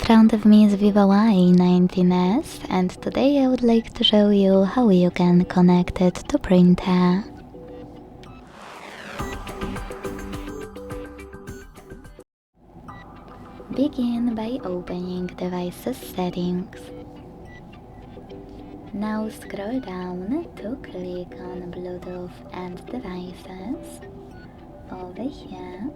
front of me is VIVO Y19s, and today I would like to show you how you can connect it to printer. Begin by opening devices settings. Now scroll down to click on Bluetooth and devices over here.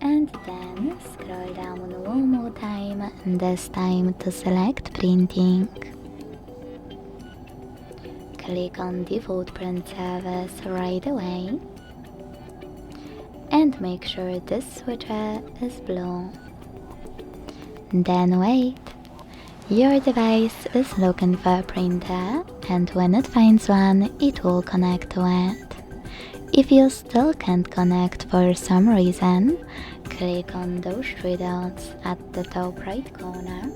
And then scroll down one more time, this time to select printing. Click on default print service right away. And make sure this switcher is blue. Then wait. Your device is looking for a printer, and when it finds one, it will connect to it. If you still can't connect for some reason, click on those three dots at the top right corner.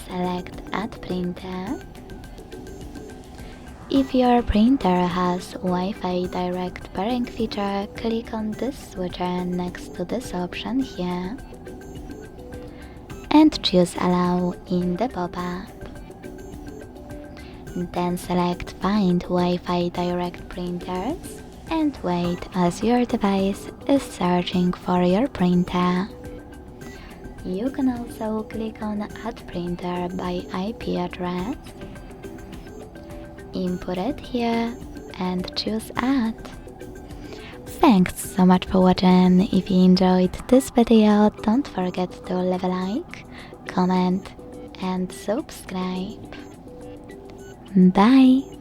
Select Add Printer. If your printer has Wi-Fi direct pairing feature, click on this switcher next to this option here and choose Allow in the pop-up. Then select Find Wi-Fi direct printers and wait as your device is searching for your printer. You can also click on Add Printer by IP address. Input it here and choose Add. Thanks so much for watching. If you enjoyed this video, don't forget to leave a like, comment and subscribe. Bye!